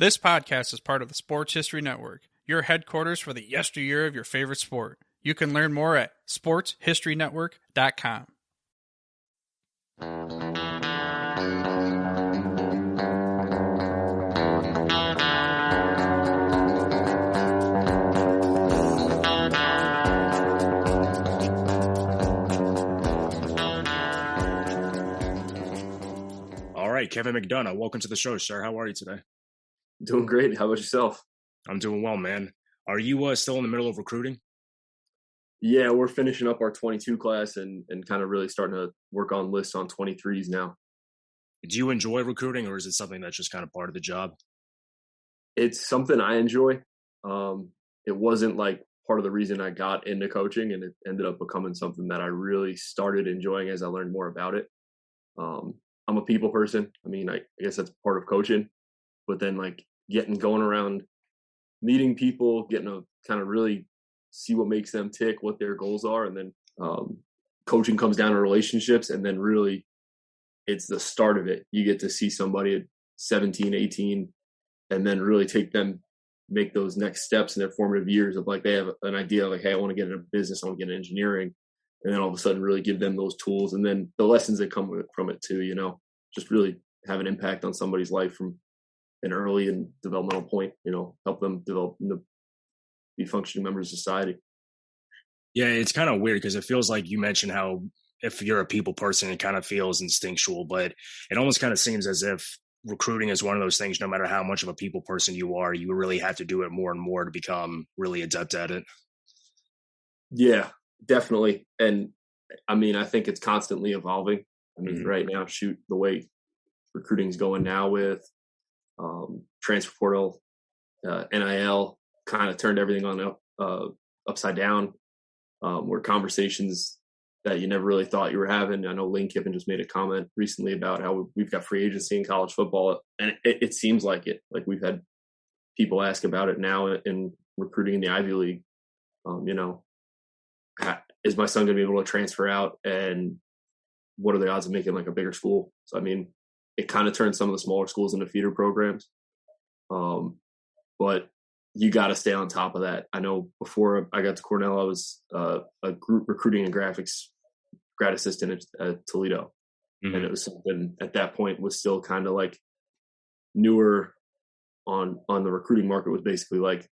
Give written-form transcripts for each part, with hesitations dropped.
This podcast is part of the Sports History Network, your headquarters for the yesteryear of your favorite sport. You can learn more at sportshistorynetwork.com. All right, Kevin McDonough, welcome to the show, sir. How are you today? Doing great. How about yourself? I'm doing well, man. Are you still in the middle of recruiting? Yeah, we're finishing up our 22 class and kind of really starting to work on lists on 23s now. Do you enjoy recruiting, or is it something that's just kind of part of the job? It's something I enjoy. It wasn't like part of the reason I got into coaching, and it ended up becoming something that I really started enjoying as I learned more about it. I'm a people person. I mean, I guess that's part of coaching, but then like going around, meeting people, getting to kind of really see what makes them tick, what their goals are. And then coaching comes down to relationships. And then really it's the start of it. You get to see somebody at 17, 18, and then really take them, make those next steps in their formative years of like, they have an idea of like, hey, I want to get into business, I want to get into engineering. And then all of a sudden really give them those tools. And then the lessons that come from it too, just really have an impact on somebody's life from an early and developmental point, help them develop into be functioning members of society. Yeah, it's kind of weird because it feels like you mentioned how if you're a people person, it kind of feels instinctual, but it almost kind of seems as if recruiting is one of those things, no matter how much of a people person you are, you really have to do it more and more to become really adept at it. Yeah, definitely. And I mean, I think it's constantly evolving. I mean, right now, the way recruiting is going now with transfer portal, NIL kind of turned everything on upside down. Where conversations that you never really thought you were having. I know Lane Kiffin just made a comment recently about how we've got free agency in college football, and it seems like it. Like we've had people ask about it now in recruiting in the Ivy League. Is my son going to be able to transfer out, and what are the odds of making like a bigger school? So I mean, it kind of turns some of the smaller schools into feeder programs. But you got to stay on top of that. I know before I got to Cornell, I was a group recruiting and graphics grad assistant at Toledo. And it was something at that point was still kind of like newer on the recruiting market, was basically like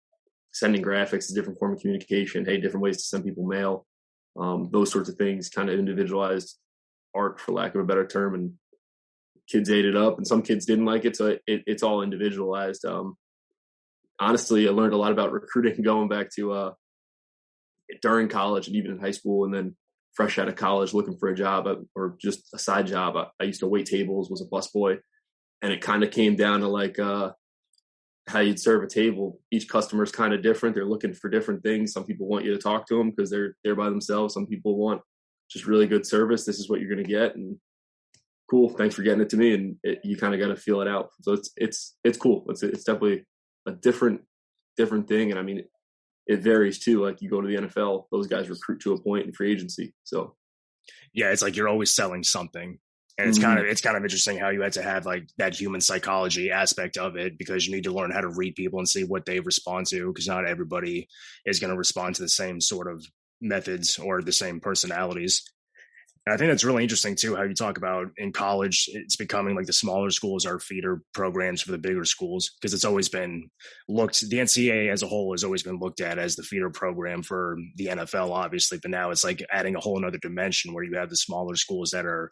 sending graphics, a different form of communication. Hey, different ways to send people mail, those sorts of things, kind of individualized art, for lack of a better term. And kids ate it up, and some kids didn't like it. So it's all individualized. Honestly, I learned a lot about recruiting going back to during college and even in high school, and then fresh out of college looking for a job or just a side job. I used to wait tables, was a busboy, and it kind of came down to like how you'd serve a table. Each customer is kind of different. They're looking for different things. Some people want you to talk to them because they're by themselves. Some people want just really good service. This is what you're going to get, and cool. Thanks for getting it to me. And you kind of got to feel it out. So it's cool. It's definitely a different thing. And I mean, it varies too. Like you go to the NFL, those guys recruit to a point in free agency. So yeah, it's like you're always selling something. And it's kind of interesting how you had to have like that human psychology aspect of it, because you need to learn how to read people and see what they respond to, because not everybody is going to respond to the same sort of methods or the same personalities. And I think that's really interesting too, how you talk about in college, it's becoming like the smaller schools are feeder programs for the bigger schools, because it's always been the NCAA as a whole has always been looked at as the feeder program for the NFL, obviously. But now it's like adding a whole nother dimension where you have the smaller schools that are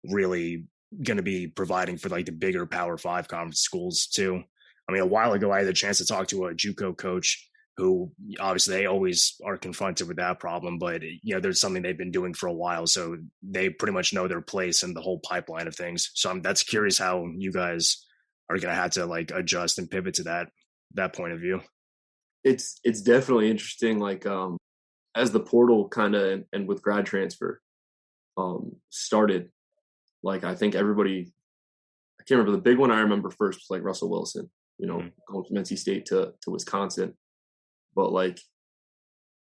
really going to be providing for like the bigger Power 5 conference schools too. I mean, a while ago, I had a chance to talk to a JUCO coach who obviously they always are confronted with that problem, but there's something they've been doing for a while. So they pretty much know their place in the whole pipeline of things. So that's curious how you guys are going to have to like adjust and pivot to that point of view. It's definitely interesting. Like, as the portal kind of, and with grad transfer, started, like, I think everybody, I can't remember, the big one I remember first was like Russell Wilson, going from NC State to Wisconsin. But like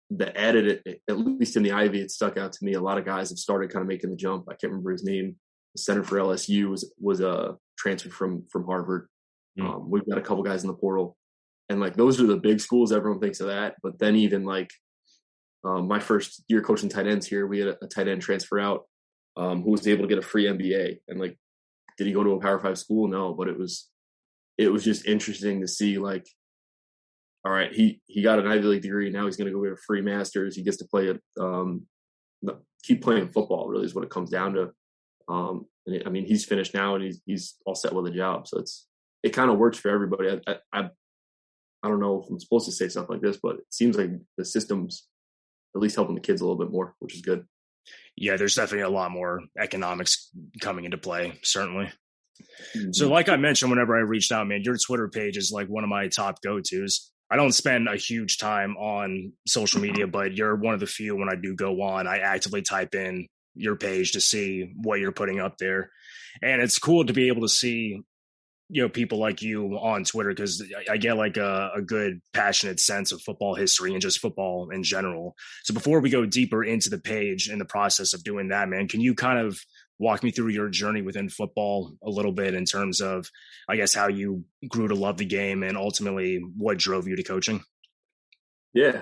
the added, at least in the Ivy, it stuck out to me. A lot of guys have started kind of making the jump. I can't remember his name. The center for LSU was a transfer from Harvard. We've got a couple guys in the portal, and like those are the big schools. Everyone thinks of that, but then even like my first year coaching tight ends here, we had a tight end transfer out who was able to get a free MBA. And like, did he go to a Power 5 school? No, but it was just interesting to see like, all right, he got an Ivy League degree. Now he's going to go get a free master's. He gets to play keep playing football. Really is what it comes down to. And I mean, he's finished now and he's all set with a job. So it kind of works for everybody. I don't know if I'm supposed to say stuff like this, but it seems like the system's at least helping the kids a little bit more, which is good. Yeah, there's definitely a lot more economics coming into play, certainly. Mm-hmm. So like I mentioned, whenever I reached out, man, your Twitter page is like one of my top go-tos. I don't spend a huge time on social media, but you're one of the few when I do go on, I actively type in your page to see what you're putting up there. And it's cool to be able to see, you know, people like you on Twitter, because I get like a good passionate sense of football history and just football in general. So before we go deeper into the page and the process of doing that, man, can you kind of walk me through your journey within football a little bit in terms of, I guess, how you grew to love the game and ultimately what drove you to coaching? Yeah.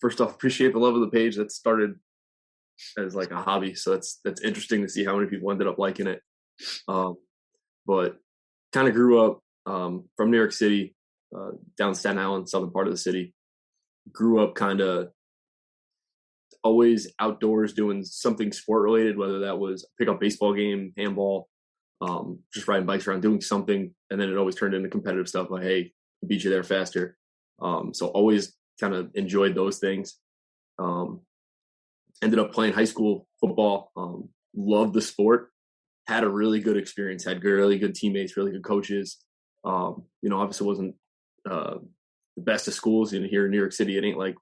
First off, appreciate the love of the page. That started as like a hobby. So that's interesting to see how many people ended up liking it. But kind of grew up from New York City, down Staten Island, southern part of the city. Grew up kind of always outdoors doing something sport related, whether that was a pickup baseball game, handball, just riding bikes around, doing something. And then it always turned into competitive stuff like, hey, beat you there faster. So always kind of enjoyed those things. Ended up playing high school football, loved the sport. Had a really good experience, had really good teammates, really good coaches. Obviously wasn't the best of schools. Here in New York City, it ain't like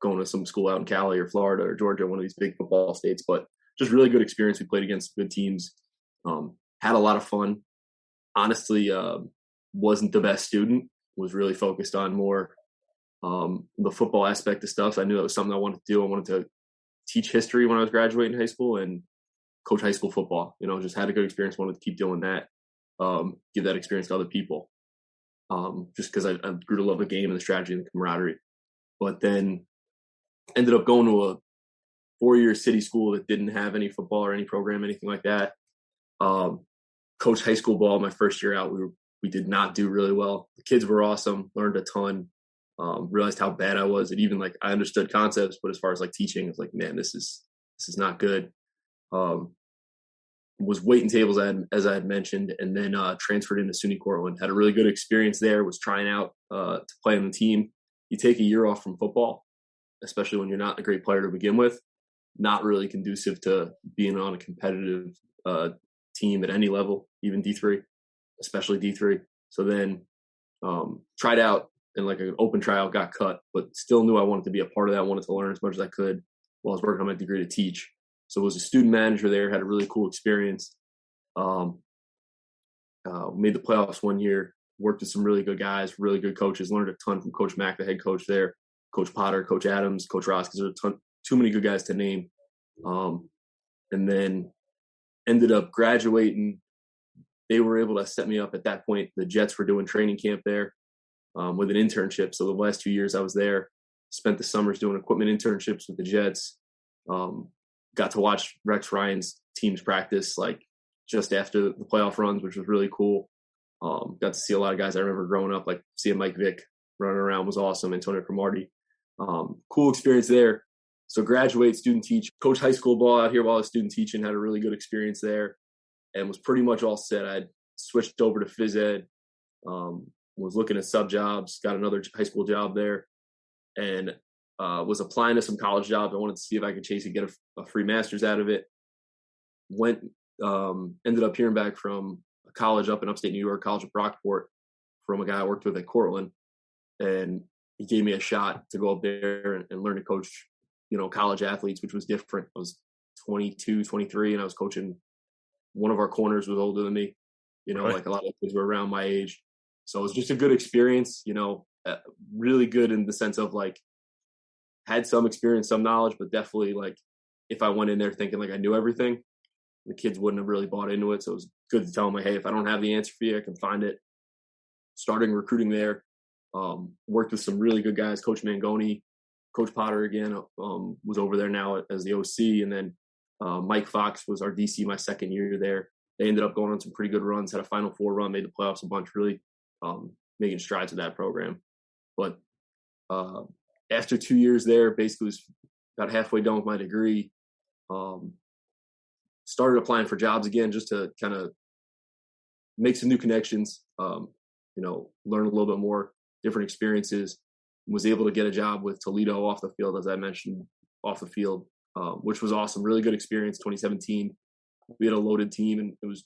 going to some school out in Cali or Florida or Georgia, one of these big football states, but just really good experience. We played against good teams, had a lot of fun. Honestly, wasn't the best student, was really focused on more the football aspect of stuff. So I knew that was something I wanted to do. I wanted to teach history when I was graduating high school and coach high school football. Just had a good experience, wanted to keep doing that, give that experience to other people, just because I grew to love the game and the strategy and the camaraderie. But then ended up going to a 4-year city school that didn't have any football or any program, anything like that. Coached high school ball my first year out. We did not do really well. The kids were awesome, learned a ton, realized how bad I was. And even like I understood concepts, but as far as like teaching, it's like, man, this is not good. Was waiting tables as I had mentioned, and then transferred into SUNY Cortland. Had a really good experience there. Was trying out to play on the team. You take a year off from football, especially when you're not a great player to begin with. Not really conducive to being on a competitive team at any level, even D3, especially D3. So then tried out in like an open tryout, got cut, but still knew I wanted to be a part of that. Wanted to learn as much as I could while I was working on my degree to teach. So was a student manager there, had a really cool experience. Made the playoffs one year, worked with some really good guys, really good coaches, learned a ton from Coach Mack, the head coach there, Coach Potter, Coach Adams, Coach Ross, because there's too many good guys to name. And then ended up graduating. They were able to set me up at that point. The Jets were doing training camp there with an internship. So the last 2 years I was there, spent the summers doing equipment internships with the Jets. Got to watch Rex Ryan's teams practice like just after the playoff runs, which was really cool. Got to see a lot of guys I remember growing up, like seeing Mike Vick running around was awesome. Antonio Cromartie. Cool experience there. So graduate, student teach, coach high school ball out here while I was student teaching, had a really good experience there and was pretty much all set. I'd switched over to phys ed, was looking at sub jobs, got another high school job there, and was applying to some college jobs. I wanted to see if I could chase and get a free master's out of it. Ended up hearing back from a college up in upstate New York, College of Brockport, from a guy I worked with at Cortland. And he gave me a shot to go up there and learn to coach, college athletes, which was different. I was 22, 23, and I was coaching. One of our corners was older than me, Right. Like a lot of kids were around my age. So it was just a good experience, really good in the sense of like, had some experience, some knowledge, but definitely like if I went in there thinking like I knew everything, the kids wouldn't have really bought into it. So it was good to tell them, like, hey, if I don't have the answer for you, I can find it. starting recruiting there. Worked with some really good guys, Coach Mangoni, Coach Potter again, was over there now as the OC. And then Mike Fox was our DC my second year there. They ended up going on some pretty good runs, had a Final Four run, made the playoffs a bunch, really making strides with that program. But after 2 years there, basically was about halfway done with my degree, started applying for jobs again just to kind of make some new connections, learn a little bit more, different experiences. Was able to get a job with Toledo off the field, as I mentioned, off the field, which was awesome. Really good experience, 2017. We had a loaded team, and it was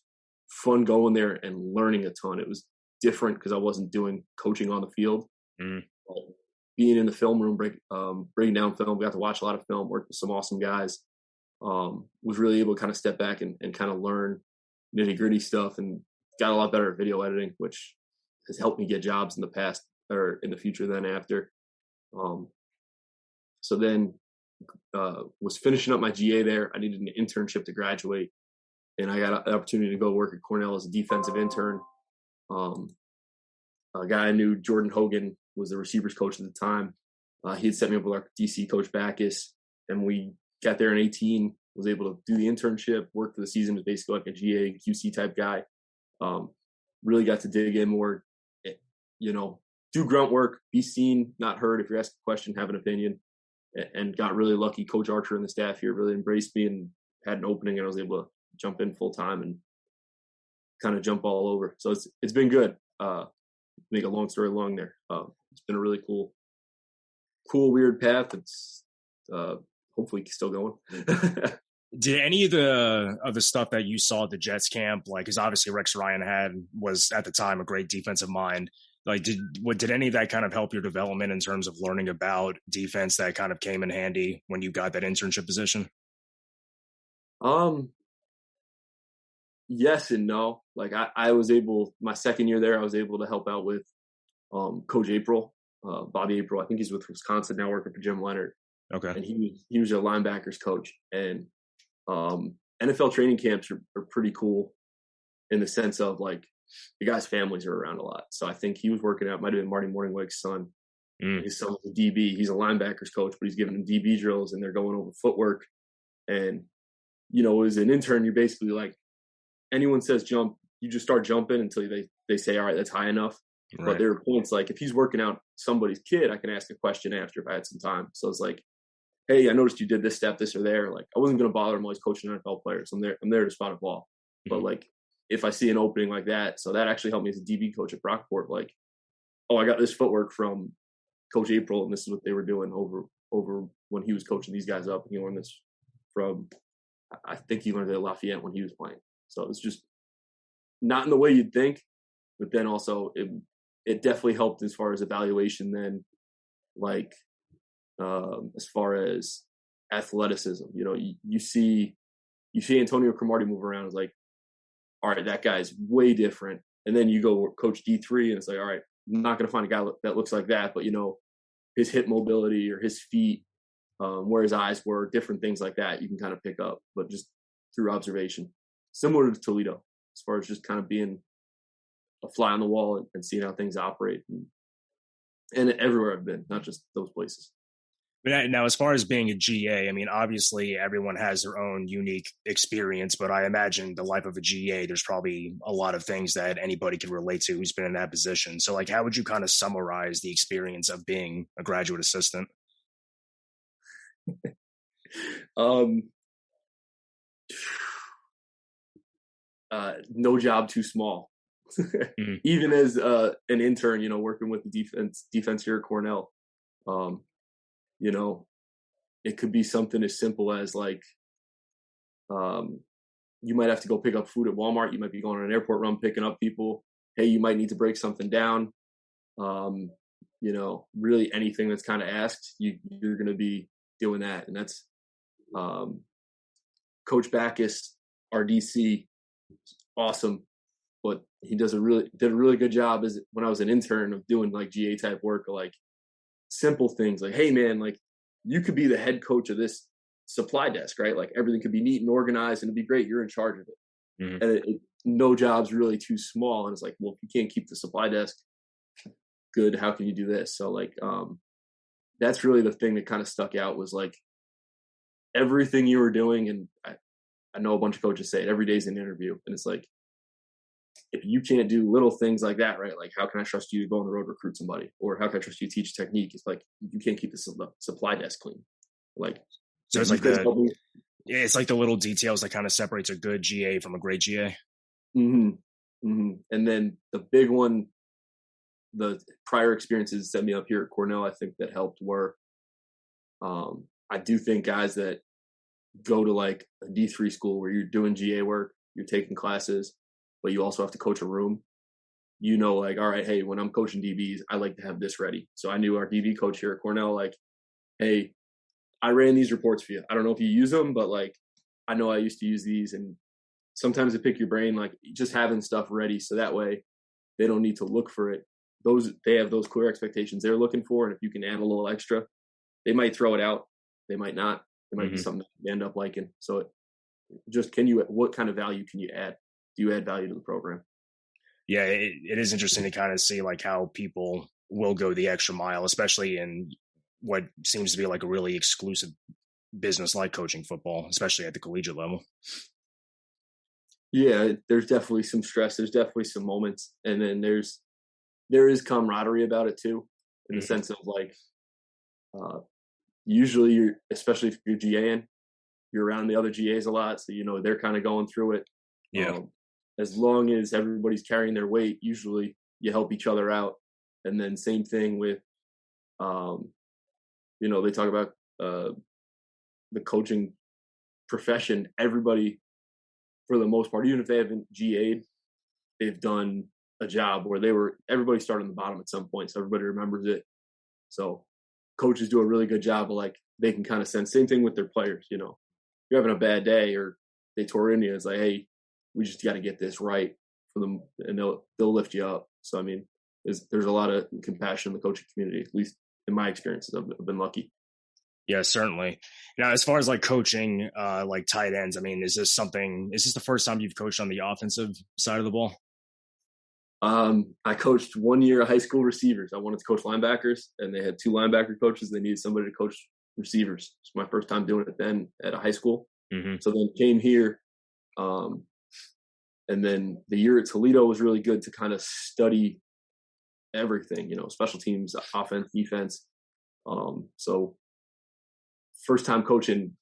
fun going there and learning a ton. It was different because I wasn't doing coaching on the field. Being in the film room, breaking down film, we got to watch a lot of film, work with some awesome guys. Was really able to kind of step back and kind of learn nitty-gritty stuff, and got a lot better at video editing, which has helped me get jobs in the past or in the future then after. So then was finishing up my GA there. I needed an internship to graduate, and I got an opportunity to go work at Cornell as a defensive intern. A guy I knew, Jordan Hogan, was the receivers coach at the time. He had set me up with our DC coach Backus, and we got there in 18, was able to do the internship, work for the season, was basically like a GA, QC type guy. Really got to dig in more, do grunt work, be seen, not heard. If you're asked a question, have an opinion, and got really lucky. Coach Archer and the staff here really embraced me and had an opening, and I was able to jump in full time and kind of jump all over. So it's been good. Make a long story long there. It's been a really cool, weird path. It's hopefully still going. Did any of the stuff that you saw at the Jets camp, like, because obviously Rex Ryan was at the time a great defensive mind, like did any of that kind of help your development in terms of learning about defense that kind of came in handy when you got that internship position? Yes and no. Like I was able, my second year there, I was able to help out with Coach April, Bobby April. I think he's with Wisconsin now, working for Jim Leonard. Okay. And he was a linebackers coach. And NFL training camps are pretty cool in the sense of, like, the guys' families are around a lot. So I think he was working out, might have been Marty Morningwig's son. His son was a DB. He's a linebackers coach, but he's giving them DB drills, and they're going over footwork. And, as an intern, you're basically like, anyone says jump, you just start jumping until they say, all right, that's high enough. Right. But there are points like, if he's working out somebody's kid, I can ask a question after if I had some time. So it's like, hey, I noticed you did this step, this or there. Like, I wasn't going to bother him while he's coaching NFL players. I'm there to spot a ball. But like, if I see an opening like that, so that actually helped me as a DB coach at Brockport. Like, oh, I got this footwork from Coach April, and this is what they were doing over when he was coaching these guys up. And he learned this from, I think he learned it at Lafayette when he was playing. So it's just not in the way you'd think, but then also it definitely helped as far as evaluation then, like, as far as athleticism. You see Antonio Cromartie move around, it's like, all right, that guy's way different. And then you go coach D3, and it's like, all right, I'm not going to find a guy that looks like that, but his hip mobility or his feet, where his eyes were, different things like that, you can kind of pick up, but just through observation. Similar to Toledo, as far as just kind of being a fly on the wall and seeing how things operate, and everywhere I've been, not just those places. Now, as far as being a GA, I mean, obviously everyone has their own unique experience, but I imagine the life of a GA, there's probably a lot of things that anybody can relate to who's been in that position. So, like, how would you kind of summarize the experience of being a graduate assistant? No job too small. Even as an intern, working with the defense here at Cornell, it could be something as simple as, like, you might have to go pick up food at Walmart. You might be going on an airport run, picking up people. Hey, you might need to break something down. Really anything that's kind of asked, you're going to be doing that. And that's Coach Backus, our DC, awesome, but he did a really good job as when I was an intern of doing, like, GA type work, or like simple things like, hey man, like, you could be the head coach of this supply desk, right? Like, everything could be neat and organized and it'd be great. You're in charge of it. And no job's really too small. And it's like, well, if you can't keep the supply desk good? How can you do this? So like, that's really the thing that kind of stuck out was like everything you were doing. And I know a bunch of coaches say it every day is an interview. And it's like, if you can't do little things like that, right? Like, how can I trust you to go on the road, recruit somebody? Or how can I trust you to teach technique? It's like, you can't keep the supply desk clean. Like, so it's like it's like the little details that kind of separates a good GA from a great GA. Mm-hmm. Mm-hmm. And then the big one, the prior experiences set me up here at Cornell, I think that helped were, I do think guys that go to like a D3 school where you're doing GA work, you're taking classes, but you also have to coach a room. You know, like, all right, hey, when I'm coaching DBs, I like to have this ready. So I knew our DB coach here at Cornell, like, hey, I ran these reports for you. I don't know if you use them, but like, I know I used to use these. And sometimes they pick your brain, like just having stuff ready. So that way they don't need to look for it. They have those clear expectations they're looking for. And if you can add a little extra, they might throw it out. They might not. It might be something that you end up liking. So what kind of value can you add? Do you add value to the program? Yeah, it is interesting to kind of see like how people will go the extra mile, especially in what seems to be like a really exclusive business like coaching football, especially at the collegiate level. Yeah, there's definitely some stress. There's definitely some moments. And then there is camaraderie about it too, in the sense of like, usually especially if you're GAing, you're around the other GAs a lot. So, you know, they're kind of going through it. Yeah. As long as everybody's carrying their weight, usually you help each other out. And then same thing with, you know, they talk about the coaching profession. Everybody, for the most part, even if they haven't GA'd, they've done a job where everybody started on the bottom at some point. So everybody remembers it. So coaches do a really good job of like, they can kind of sense, same thing with their players, you know, you're having a bad day or they tore in you. It's like, hey, we just got to get this right for them, and they'll lift you up. So, I mean, there's a lot of compassion in the coaching community, at least in my experiences. I've been lucky. Yeah, certainly. Now, as far as like coaching, like tight ends, I mean, is this the first time you've coached on the offensive side of the ball? I coached 1 year of high school receivers. I wanted to coach linebackers, and they had 2 linebacker coaches. They needed somebody to coach receivers. It's my first time doing it then at a high school. Mm-hmm. So then came here. And then the year at Toledo was really good to kind of study everything, you know, special teams, offense, defense. So first time coaching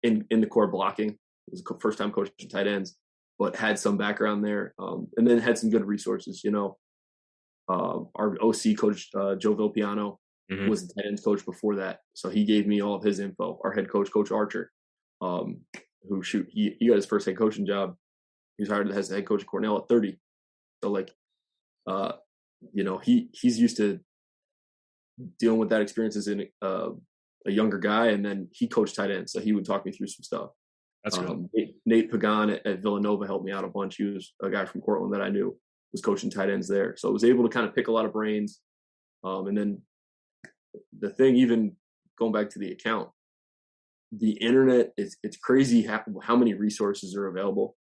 in the core blocking. It was the first time coaching tight ends, but had some background there. And then had some good resources, you know. Our OC coach, Joe Vilpiano, was the tight ends coach before that. So he gave me all of his info. Our head coach, Coach Archer, he got his first head coaching job. He was hired as the head coach at Cornell at 30. So like, you know, he's used to dealing with that experience as a younger guy, and then he coached tight ends, so he would talk me through some stuff. That's good. Nate Pagan at Villanova helped me out a bunch. He was a guy from Cortland that I knew was coaching tight ends there, so I was able to kind of pick a lot of brains. And then the thing, even going back to the account, the internet it's crazy how many resources are available.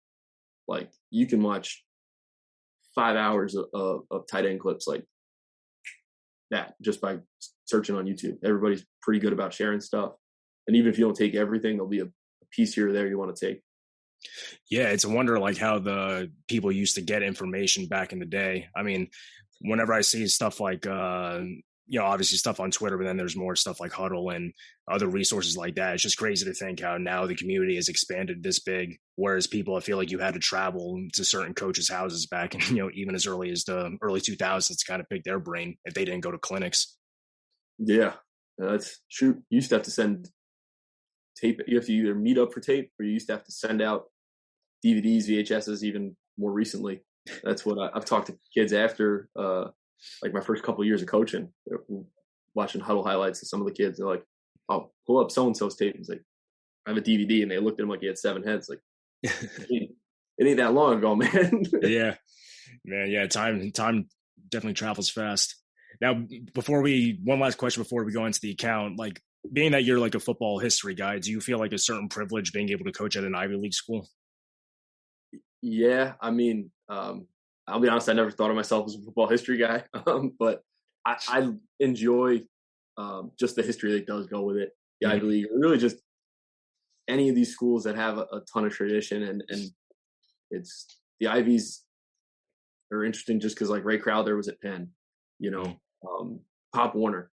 Like you can watch 5 hours of tight end clips like that just by searching on YouTube. Everybody's pretty good about sharing stuff. And even if you don't take everything, there'll be a piece here or there you want to take. Yeah, it's a wonder like how the people used to get information back in the day. I mean, whenever I see stuff like you know, obviously stuff on Twitter, but then there's more stuff like Huddle and other resources like that. It's just crazy to think how now the community has expanded this big, whereas people, I feel like you had to travel to certain coaches' houses back in, you know, even as early as the early 2000s to kind of pick their brain if they didn't go to clinics. Yeah, you used to have to send tape. You have to either meet up for tape, or you used to have to send out DVDs, VHSs, even more recently. That's what I've talked to kids after, like my first couple of years of coaching, watching Huddle highlights of some of the kids. They're like, "Oh, pull up so-and-so's tape." It's like, I have a DVD, and they looked at him like he had 7 heads. Like, it ain't that long ago, man. Yeah, man. Yeah, time definitely travels fast. Now, one last question before we go into the account, like being that you're like a football history guy, do you feel like a certain privilege being able to coach at an Ivy League school? Yeah, I mean, I'll be honest, I never thought of myself as a football history guy, but I enjoy just the history that does go with it. The Ivy League, really just any of these schools that have a ton of tradition, and it's the Ivies are interesting just because like Ray Crowther was at Penn, you know, Pop Warner.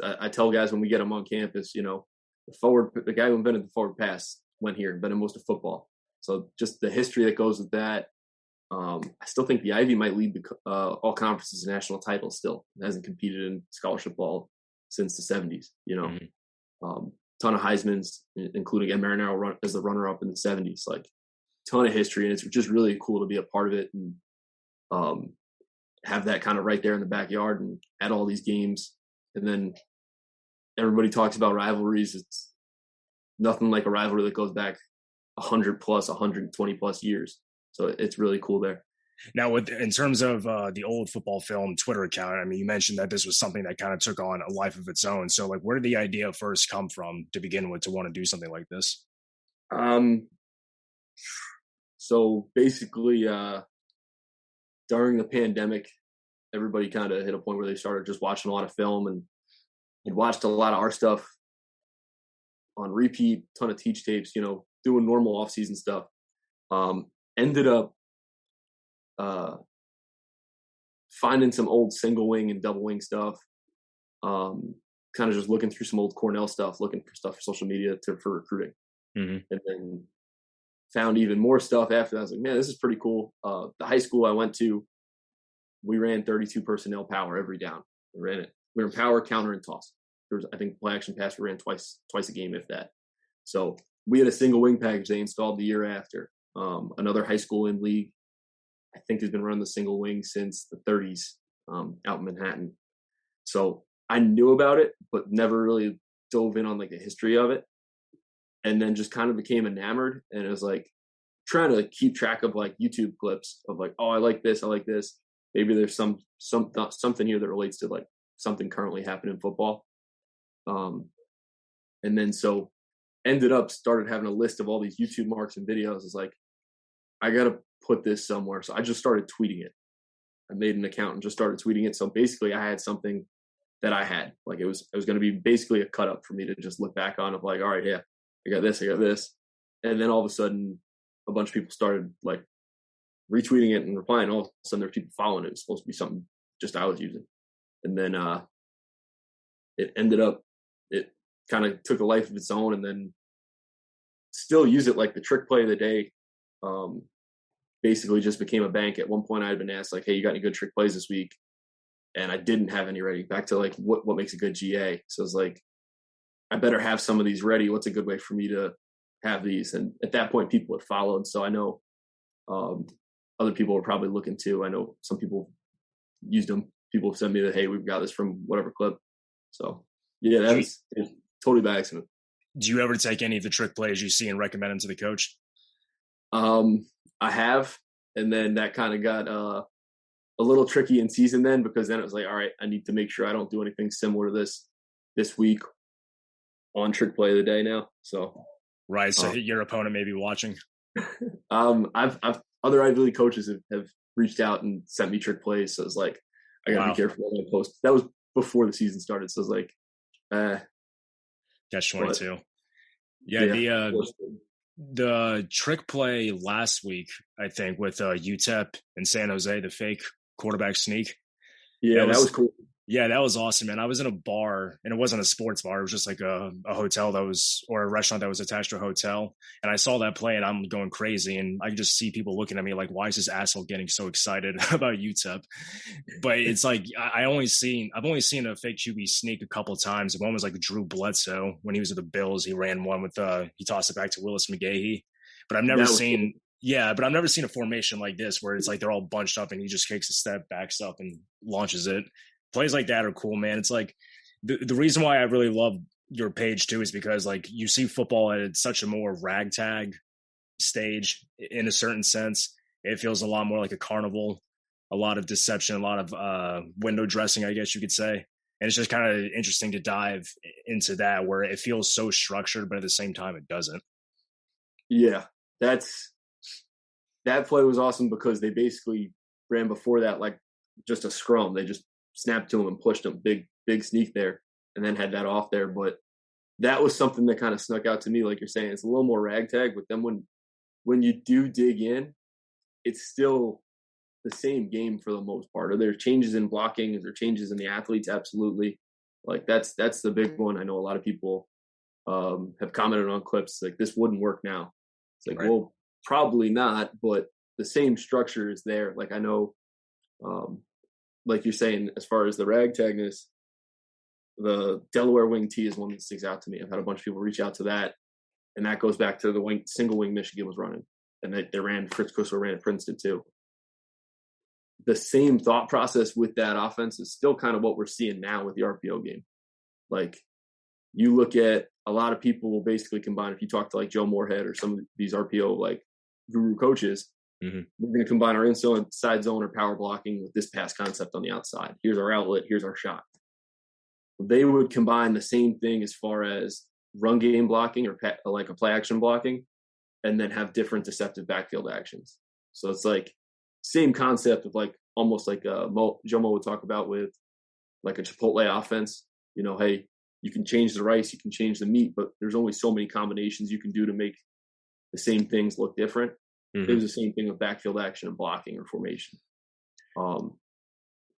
I tell guys when we get them on campus, you know, the guy who invented the forward pass went here, invented most of football. So just the history that goes with that. I still think the Ivy might lead the all conferences national title still. It hasn't competed in scholarship ball since the 70s, you know. Ton of Heisman's, including Ed Marinaro as the runner-up in the 70s. Like, ton of history, and it's just really cool to be a part of it and have that kind of right there in the backyard and at all these games. And then everybody talks about rivalries. It's nothing like a rivalry that goes back 100 plus, 120 plus years. So it's really cool there. Now, in terms of the old football film Twitter account, I mean, you mentioned that this was something that kind of took on a life of its own. So, like, where did the idea first come from to begin with to want to do something like this? So basically, during the pandemic, everybody kind of hit a point where they started just watching a lot of film, and had watched a lot of our stuff on repeat, ton of teach tapes, you know, doing normal off-season stuff. Ended up finding some old single wing and double wing stuff. Kind of just looking through some old Cornell stuff, looking for stuff for social media for recruiting. And then found even more stuff after that. I was like, man, this is pretty cool. The high school I went to, we ran 32 personnel power every down. We ran it. We were in power, counter, and toss. There was, I think, play action pass we ran twice a game, if that. So we had a single wing package they installed the year after. Another high school in league, I think, has been running the single wing since the 30s out in Manhattan. So I knew about it, but never really dove in on like the history of it. And then just kind of became enamored, and it was like trying to keep track of like YouTube clips of like, oh, I like this. Maybe there's something here that relates to like something currently happening in football. And then so ended up started having a list of all these YouTube marks and videos. It's like, I got to put this somewhere. So I just started tweeting it. I made an account and just started tweeting it. So basically I had something that I had, like it was going to be basically a cut up for me to just look back on of like, all right, yeah, I got this. And then all of a sudden a bunch of people started like retweeting it and replying. All of a sudden there's people following it. It was supposed to be something just I was using. And then it ended up, it kind of took a life of its own, and then still use it like the trick play of the day. Basically just became a bank. At one point I had been asked like, hey, you got any good trick plays this week? And I didn't have any ready. Back to like what makes a good GA. So it's like, I better have some of these ready. What's a good way for me to have these? And at that point people had followed. So I know other people were probably looking too. I know some people used them. People send me that, hey, we've got this from whatever clip. So yeah, that was totally by accident. Do you ever take any of the trick plays you see and recommend them to the coach? I have, and then that kind of got a little tricky in season then, because then it was like, all right, I need to make sure I don't do anything similar to this week on trick play of the day now. So right, so your opponent may be watching. I've other Ivy League coaches have reached out and sent me trick plays, so it's like I gotta be careful when I post. That was before the season started, so it's like catch 22. Yeah, the trick play last week, I think, with UTEP and San Jose, the fake quarterback sneak. Yeah, that was cool. Yeah, that was awesome, man. I was in a bar, and it wasn't a sports bar. It was just like a hotel or a restaurant that was attached to a hotel. And I saw that play, and I'm going crazy. And I could just see people looking at me like, why is this asshole getting so excited about UTEP? But it's like, I've only seen a fake QB sneak a couple of times. One was like Drew Bledsoe when he was with the Bills. He ran one with, he tossed it back to Willis McGahee. But I've never seen, but I've never seen a formation like this where it's like they're all bunched up and he just takes a step, backs up, and launches it. Plays like that are cool, man. It's like the reason why I really love your page too is because like you see football at such a more ragtag stage in a certain sense. It feels a lot more like a carnival, a lot of deception, a lot of window dressing, I guess you could say. And it's just kind of interesting to dive into that where it feels so structured, but at the same time it doesn't. Yeah, that play was awesome because they basically ran before that like just a scrum. They just snapped to him and pushed him. Big sneak there, and then had that off there. But that was something that kind of snuck out to me, like you're saying. It's a little more ragtag, but then when you do dig in, it's still the same game for the most part. Are there changes in blocking? Is there changes in the athletes? Absolutely. Like that's the big one. I know a lot of people have commented on clips like this wouldn't work now. It's like, right. Well, probably not, but the same structure is there. Like I know, like you're saying, as far as the ragtagness, the Delaware wing tee is one that sticks out to me. I've had a bunch of people reach out to that, and that goes back to the single wing Michigan was running, and they ran, Fritz Kussler ran at Princeton too. The same thought process with that offense is still kind of what we're seeing now with the RPO game. Like you look at a lot of people will basically combine, if you talk to like Joe Moorhead or some of these RPO like guru coaches, we're going to combine our inside zone or power blocking with this pass concept on the outside. Here's our outlet. Here's our shot. They would combine the same thing as far as run game blocking or like a play action blocking, and then have different deceptive backfield actions. So it's like same concept of like almost like Joe Mo would talk about with like a Chipotle offense. You know, hey, you can change the rice, you can change the meat, but there's only so many combinations you can do to make the same things look different. It was the same thing with backfield action and blocking or formation.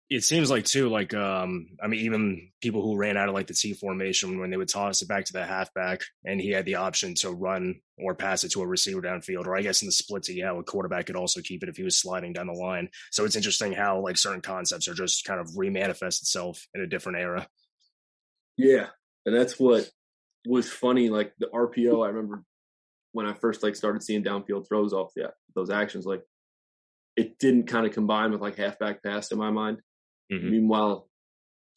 It seems like too, like I mean, even people who ran out of like the T formation when they would toss it back to the halfback, and he had the option to run or pass it to a receiver downfield, or I guess in the splits, yeah, a quarterback could also keep it if he was sliding down the line. So it's interesting how like certain concepts are just kind of remanifest itself in a different era. Yeah, and that's what was funny. Like the RPO, I remember when I first like started seeing downfield throws off those actions, like it didn't kind of combine with like halfback pass in my mind. Meanwhile,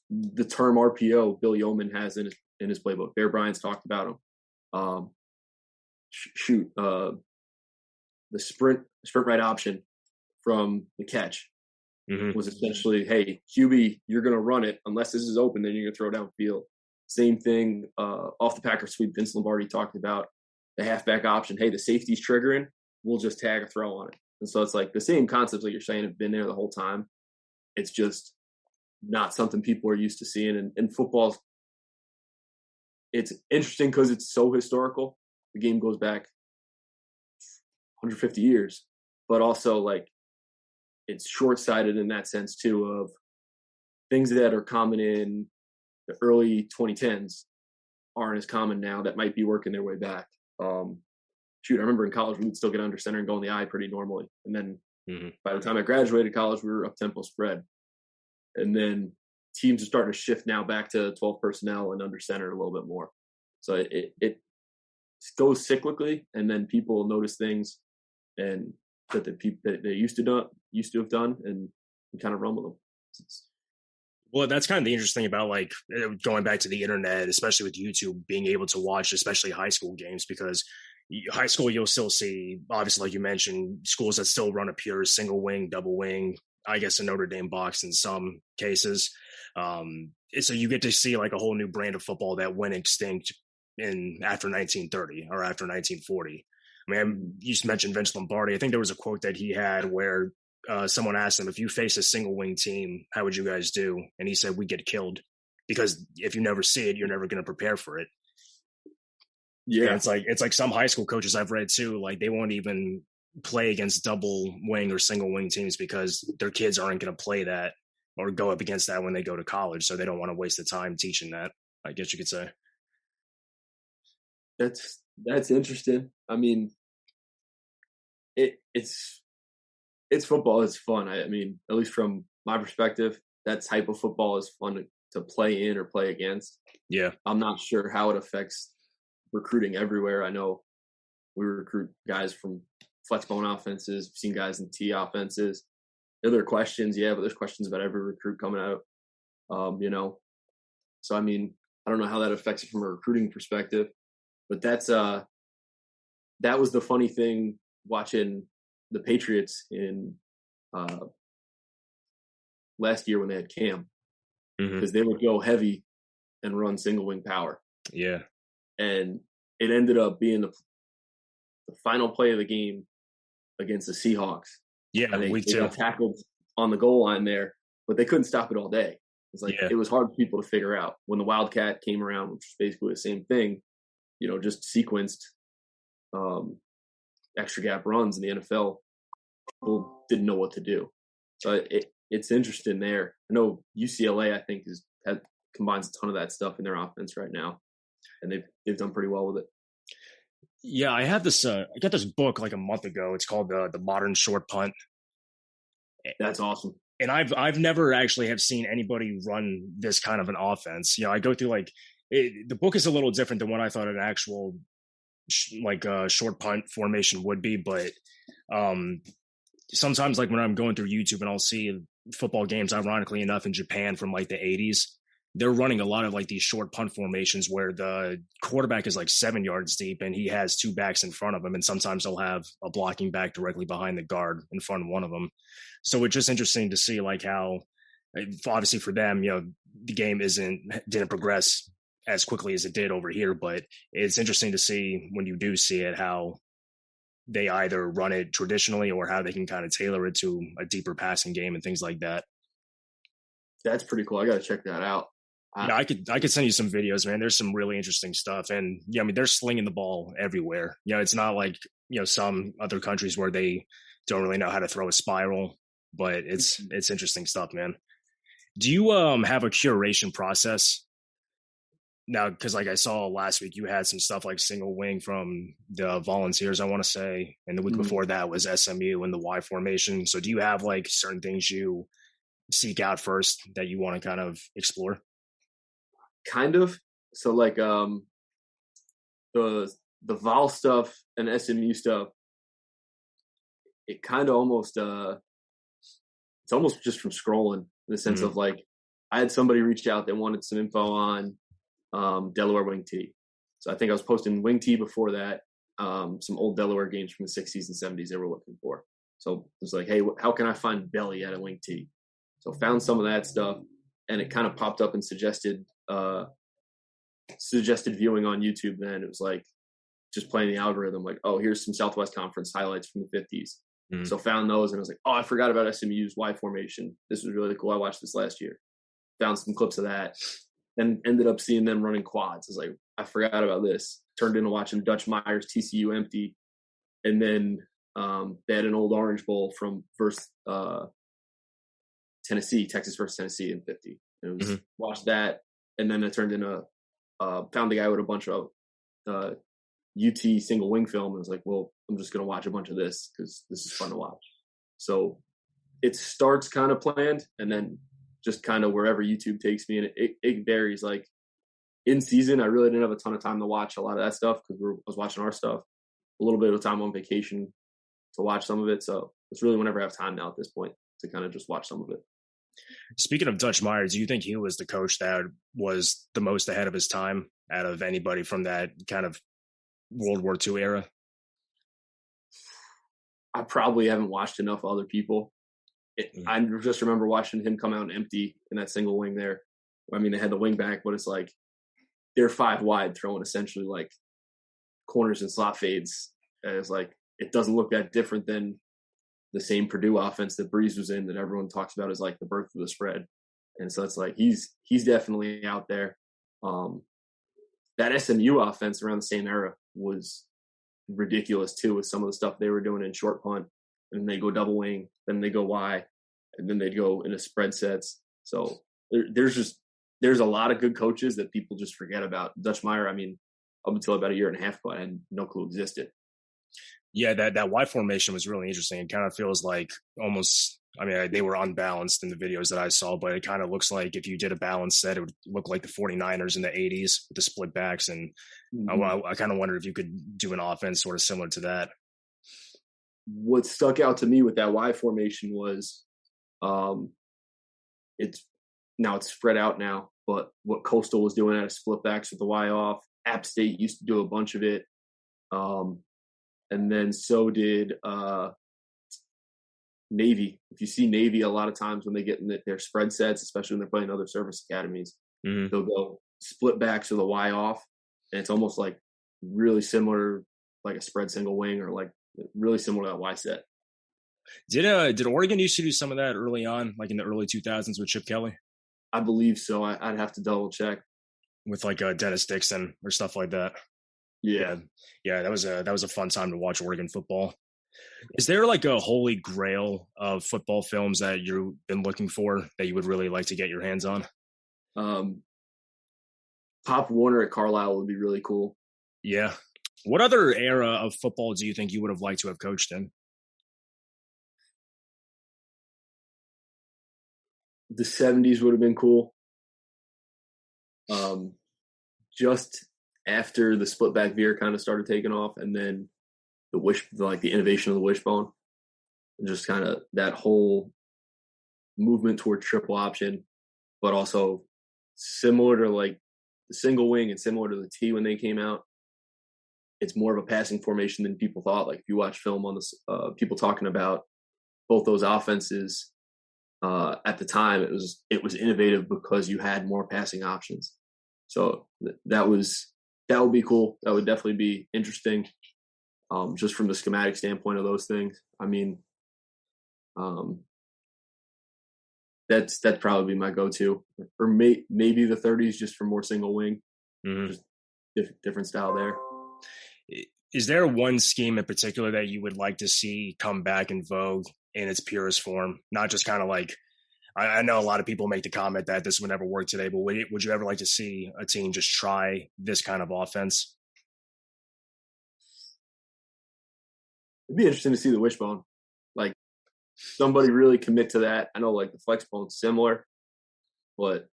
the term RPO, Bill Yeoman has in his playbook. Bear Bryant's talked about him. The sprint right option from the catch was essentially, hey, QB, you're going to run it unless this is open, then you're going to throw downfield. Same thing off the Packer sweep. Vince Lombardi talked about the halfback option. Hey, the safety's triggering, we'll just tag a throw on it. And so it's like the same concepts that you're saying have been there the whole time. It's just not something people are used to seeing. And football, it's interesting because it's so historical. The game goes back 150 years, but also like it's short-sighted in that sense too, of things that are common in the early 2010s aren't as common now that might be working their way back. I remember in college we would still get under center and go in the eye pretty normally, and then by the time I graduated college, we were up tempo spread. And then teams are starting to shift now back to 12 personnel and under center a little bit more. So it goes cyclically, and then people notice things and that they used to have done and kind of run with them. Well, that's kind of the interesting thing about like going back to the internet, especially with YouTube, being able to watch, especially high school games, because high school, you'll still see, obviously, like you mentioned, schools that still run a pure single wing, double wing, I guess a Notre Dame box in some cases. So you get to see like a whole new brand of football that went extinct after 1930 or after 1940. I mean, you just mentioned Vince Lombardi. I think there was a quote that he had where someone asked him, if you face a single wing team, how would you guys do? And he said, we get killed, because if you never see it, you're never going to prepare for it. Yeah. And it's like some high school coaches I've read too, like they won't even play against double wing or single wing teams because their kids aren't going to play that or go up against that when they go to college. So they don't want to waste the time teaching that, I guess you could say. That's interesting. I mean, it's football. It's fun. I mean, at least from my perspective, that type of football is fun to play in or play against. Yeah. I'm not sure how it affects recruiting everywhere. I know we recruit guys from flex bone offenses. We've seen guys in T offenses. Are there questions? Yeah, but there's questions about every recruit coming out. So I mean, I don't know how that affects it from a recruiting perspective, but that was the funny thing watching the Patriots in last year when they had Cam, because they would go heavy and run single wing power. Yeah, and it ended up being the final play of the game against the Seahawks. Yeah, they got tackled on the goal line there, but they couldn't stop it all day. It's like, Yeah. it was hard for people to figure out when the Wildcat came around, which was basically the same thing, just sequenced extra gap runs in the NFL. People didn't know what to do. So it's interesting there. I know UCLA, I think, combines a ton of that stuff in their offense right now, and they've done pretty well with it. Yeah, I have this. I got this book like a month ago. It's called the Modern Short Punt. That's awesome. And I've never actually have seen anybody run this kind of an offense. I go through the book is a little different than what I thought an actual short punt formation would be, but sometimes when I'm going through YouTube and I'll see football games, ironically enough, in Japan from the 80s, they're running a lot of these short punt formations where the quarterback is 7 yards deep and he has two backs in front of him. And sometimes they'll have a blocking back directly behind the guard in front of one of them. So it's just interesting to see how, obviously for them, the game didn't progress as quickly as it did over here, but it's interesting to see when you do see it, how they either run it traditionally or how they can kind of tailor it to a deeper passing game and things like that. That's pretty cool. I got to check that out. Yeah, I could send you some videos, man. There's some really interesting stuff. And they're slinging the ball everywhere. It's not like, some other countries where they don't really know how to throw a spiral, but it's interesting stuff, man. Do you have a curation process? Now, because I saw last week, you had some stuff like single wing from the Volunteers, I want to say. And the week before that was SMU and the Y formation. So do you have certain things you seek out first that you want to kind of explore? Kind of. So the Vol stuff and SMU stuff, it kind of almost it's almost just from scrolling, in the sense of I had somebody reach out that wanted some info on Delaware wing tee. So I think I was posting wing tee before that, some old Delaware games from the 60s and 70s they were looking for. So it was hey, how can I find belly at a wing tee? So found some of that stuff, and it kind of popped up and suggested viewing on YouTube. Then it was just playing the algorithm, oh, here's some Southwest Conference highlights from the 50s. So found those, and I was oh, I forgot about SMU's Y formation. This was really cool. I watched this last year. Found some clips of that, and ended up seeing them running quads. I was I forgot about this. Turned into watching Dutch Myers TCU empty, and then they had an old Orange Bowl from Texas versus Tennessee in 50. And it was watched that, and then it turned into found the guy with a bunch of UT single wing film, and was well, I'm just gonna watch a bunch of this because this is fun to watch. So it starts kind of planned, and then just kind of wherever YouTube takes me, and it varies. In season, I really didn't have a ton of time to watch a lot of that stuff because I was watching our stuff. A little bit of time on vacation to watch some of it. So it's really whenever I have time now at this point to kind of just watch some of it. Speaking of Dutch Myers, do you think he was the coach that was the most ahead of his time out of anybody from that kind of World War II era? I probably haven't watched enough other people. I just remember watching him come out empty in that single wing there. I mean, they had the wing back, but it's they're 5 wide throwing essentially corners and slot fades. And it's it doesn't look that different than the same Purdue offense that Breeze was in that everyone talks about as the birth of the spread. And so it's he's definitely out there. That SMU offense around the same era was ridiculous too, with some of the stuff they were doing in short punt, and they go double wing, then they go Y, and then they'd go into spread sets. So there's a lot of good coaches that people just forget about. Dutch Meyer, I mean, up until about a year and a half ago, I had no clue existed. Yeah, that Y formation was really interesting. It kind of feels almost, I mean, they were unbalanced in the videos that I saw, but it kind of looks like if you did a balanced set, it would look like the 49ers in the 80s with the split backs. And I kind of wonder if you could do an offense sort of similar to that. What stuck out to me with that Y formation was it's spread out now, but what Coastal was doing out of split backs with the Y off, App State used to do a bunch of it. And then so did Navy. If you see Navy, a lot of times when they get in their spread sets, especially when they're playing other service academies, they'll go split backs with a Y off, and it's almost really similar, like a spread single wing, or really similar to that Y set. Did Oregon used to do some of that early on, in the early 2000s with Chip Kelly? I believe so. I'd have to double check. with like Dennis Dixon or stuff like that. Yeah. That was a fun time to watch Oregon football. Is there like a holy grail of football films that you've been looking for that you would really like to get your hands on? Pop Warner at Carlisle would be really cool. Yeah. What other era of football do you think you would have liked to have coached in? The 70s would have been cool. Just after the split back veer kind of started taking off, and then the innovation of the wishbone, and just kind of that whole movement toward triple option, but also similar to like the single wing and similar to the T when they came out. It's more of a passing formation than people thought. Like if you watch film on this, people talking about both those offenses at the time, it was innovative because you had more passing options. So that would be cool. That would definitely be interesting. Just from the schematic standpoint of those things. I mean, that's probably my go-to, or maybe the 30s just for more single wing, just different style there. Is there one scheme in particular that you would like to see come back in vogue in its purest form? Not just kind of like, I know a lot of people make the comment that this would never work today, but would you ever like to see a team just try this kind of offense? It'd be interesting to see the wishbone, like somebody really commit to that. I know like the flex bone's similar, but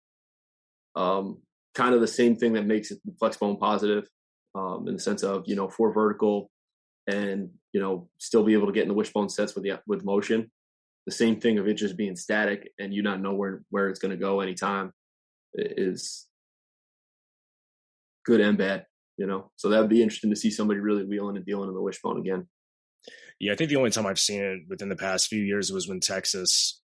kind of the same thing that makes it the flex bone positive, in the sense of, for vertical and, still be able to get in the wishbone sets with motion. The same thing of it just being static and you not know where it's going to go anytime is good and bad, So that would be interesting to see somebody really wheeling and dealing in the wishbone again. Yeah, I think the only time I've seen it within the past few years was when Texas,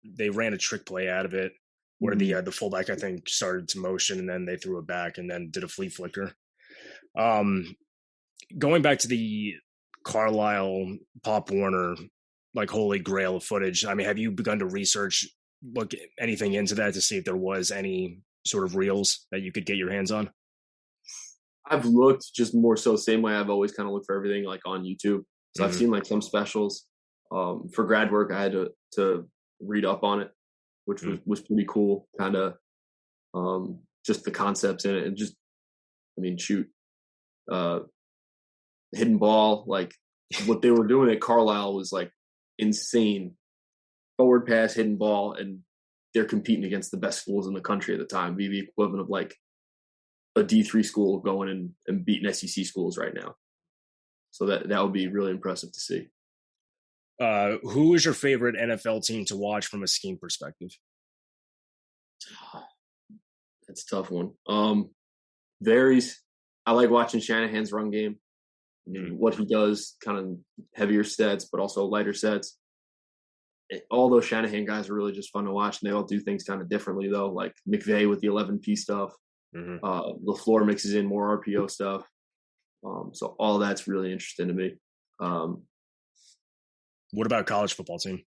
they ran a trick play out of it where the fullback, I think, started to motion and then they threw it back and then did a flea flicker. Going back to the Carlisle Pop Warner, like holy grail of footage, I mean, have you begun to look anything into that to see if there was any sort of reels that you could get your hands on? I've looked just more so same way I've always kind of looked for everything like on YouTube. So I've seen like some specials. For grad work, I had to read up on it, which was pretty cool. Kind of just the concepts in it, and just, I mean, shoot, hidden ball, like what they were doing at Carlisle was like insane. Forward pass, hidden ball, and they're competing against the best schools in the country at the time. Be the equivalent of like a D3 school going and beating SEC schools right now. So that would be really impressive to see. Who is your favorite NFL team to watch from a scheme perspective? That's a tough one. Varies. I like watching Shanahan's run game. I mean, what he does, kind of heavier sets, but also lighter sets. All those Shanahan guys are really just fun to watch, and they all do things kind of differently, though. Like McVay with the 11P stuff. LaFleur mixes in more RPO stuff. So all that's really interesting to me. What about college football team?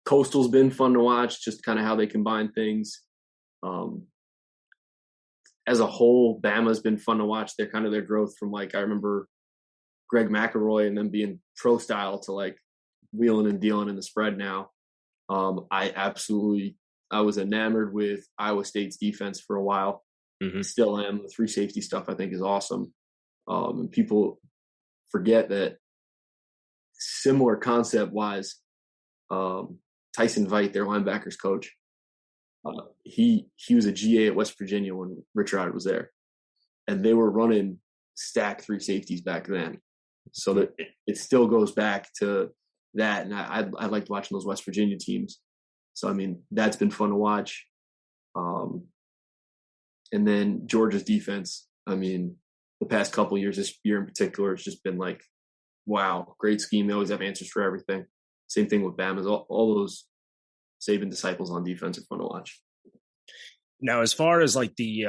Coastal's been fun to watch, just kind of how they combine things. As a whole, Bama's been fun to watch. They're kind of their growth from, like, I remember Greg McElroy and them being pro style to like wheeling and dealing in the spread now. I was enamored with Iowa State's defense for a while. Still am. The 3 safety stuff I think is awesome. And people forget that similar concept wise, Tyson Veit, their linebackers coach, he was a GA at West Virginia when Rich Rod was there, and they were running stack 3 safeties back then. So that it still goes back to that, and I liked watching those West Virginia teams. So I mean, that's been fun to watch. And then Georgia's defense. I mean, the past couple of years, this year in particular, it's just been like, wow, great scheme. They always have answers for everything. Same thing with Bama. All those Saban disciples on defense are fun to watch. Now, as far as like the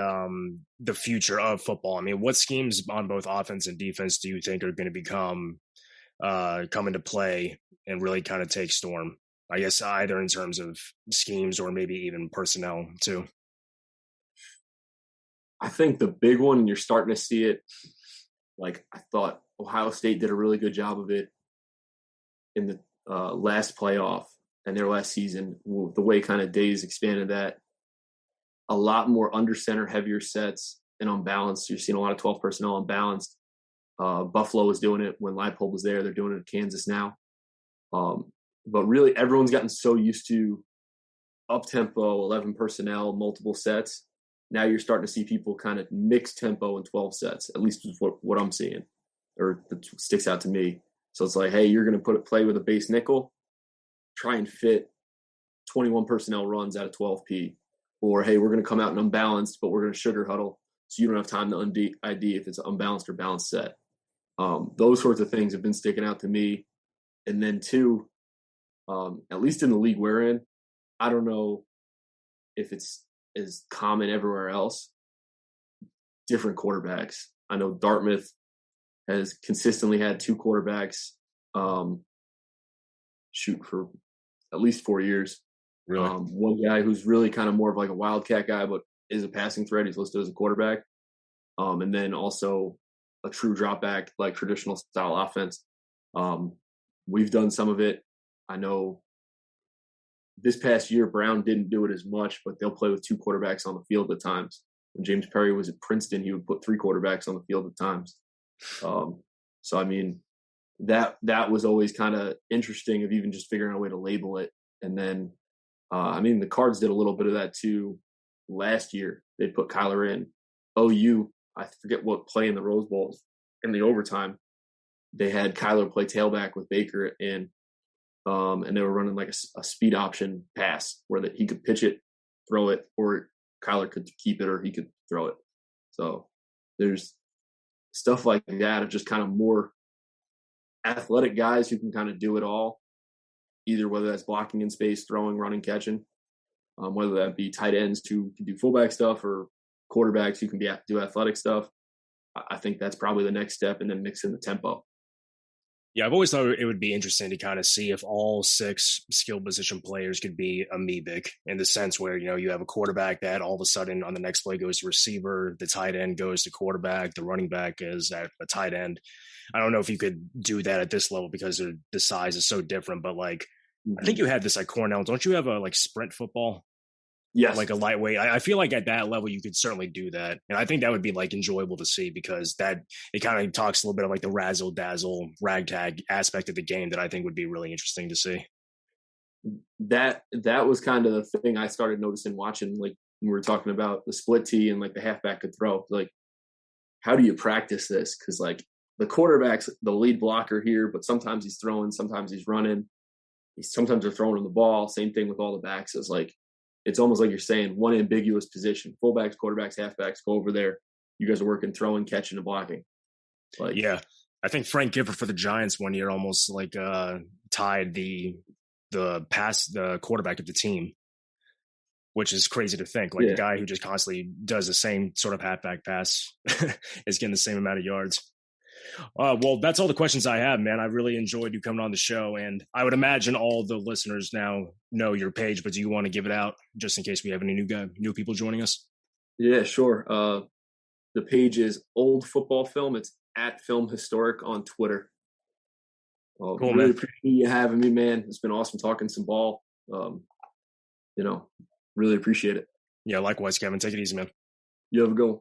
future of football, I mean, what schemes on both offense and defense do you think are going to come into play and really kind of take storm I guess either in terms of schemes or maybe even personnel too. I think the big one, and you're starting to see it, like I thought Ohio State did a really good job of it in the last playoff and their last season, the way kind of Days expanded that. A lot more under center, heavier sets and unbalanced. You're seeing a lot of 12 personnel unbalanced. Buffalo was doing it when Leipold was there. They're doing it in Kansas now. But really, everyone's gotten so used to up-tempo, 11 personnel, multiple sets. Now you're starting to see people kind of mix tempo in 12 sets, at least what I'm seeing, or that sticks out to me. So it's like, hey, you're going to play with a base nickel, try and fit 21 personnel runs out of 12P. Or, hey, we're going to come out and unbalanced, but we're going to sugar huddle so you don't have time to ID if it's an unbalanced or balanced set. Those sorts of things have been sticking out to me. And then, two, at least in the league we're in, I don't know if it's as common everywhere else, different quarterbacks. I know Dartmouth has consistently had two quarterbacks shoot for at least 4 years. Really? One guy who's really kind of more of like a wildcat guy, but is a passing threat. He's listed as a quarterback. And then also a true drop back, like traditional style offense. We've done some of it. I know this past year, Brown didn't do it as much, but they'll play with two quarterbacks on the field at times. When James Perry was at Princeton, he would put three quarterbacks on the field at times. So, I mean, that was always kind of interesting of even just figuring out a way to label it. And then, the Cards did a little bit of that too last year. They put Kyler in. OU, I forget what play in the Rose Bowl, in the overtime, they had Kyler play tailback with Baker in, and they were running like a speed option pass where he could pitch it, throw it, or Kyler could keep it or he could throw it. So there's stuff like that of just kind of more athletic guys who can kind of do it all, either whether that's blocking in space, throwing, running, catching, whether that be tight ends who can do fullback stuff or quarterbacks who can do athletic stuff. I think that's probably the next step, and then mix in the tempo. Yeah, I've always thought it would be interesting to kind of see if all six skill position players could be amoebic in the sense where, you have a quarterback that all of a sudden on the next play goes to receiver, the tight end goes to quarterback, the running back is at a tight end. I don't know if you could do that at this level because the size is so different, but like, I think you had this at Cornell. Don't you have a like sprint football? Yes. Like a lightweight. I feel like at that level, you could certainly do that. And I think that would be like enjoyable to see because it kind of talks a little bit of like the razzle dazzle ragtag aspect of the game that I think would be really interesting to see. That was kind of the thing I started noticing watching, like when we were talking about the split tee and like the halfback could throw. Like, how do you practice this? Because like the quarterback's the lead blocker here, but sometimes he's throwing, sometimes he's running. Sometimes they're throwing him the ball. Same thing with all the backs. It's like, it's almost like you're saying one ambiguous position. Fullbacks, quarterbacks, halfbacks, go over there. You guys are working throwing, catching, and blocking. Like, yeah. I think Frank Gifford for the Giants one year almost like tied the quarterback of the team, which is crazy to think. Like, the guy who just constantly does the same sort of halfback pass is getting the same amount of yards. Well, that's all the questions I have, man. I really enjoyed you coming on the show, and I would imagine all the listeners now know your page, but do you want to give it out just in case we have any new people joining us? Yeah, sure. The page is Old Football Film. It's at Film Historic on Twitter. Cool, really man. Appreciate you having me, man. It's been awesome talking some ball. Really appreciate it. Yeah, likewise, Kevin. Take it easy, man. You have a good one.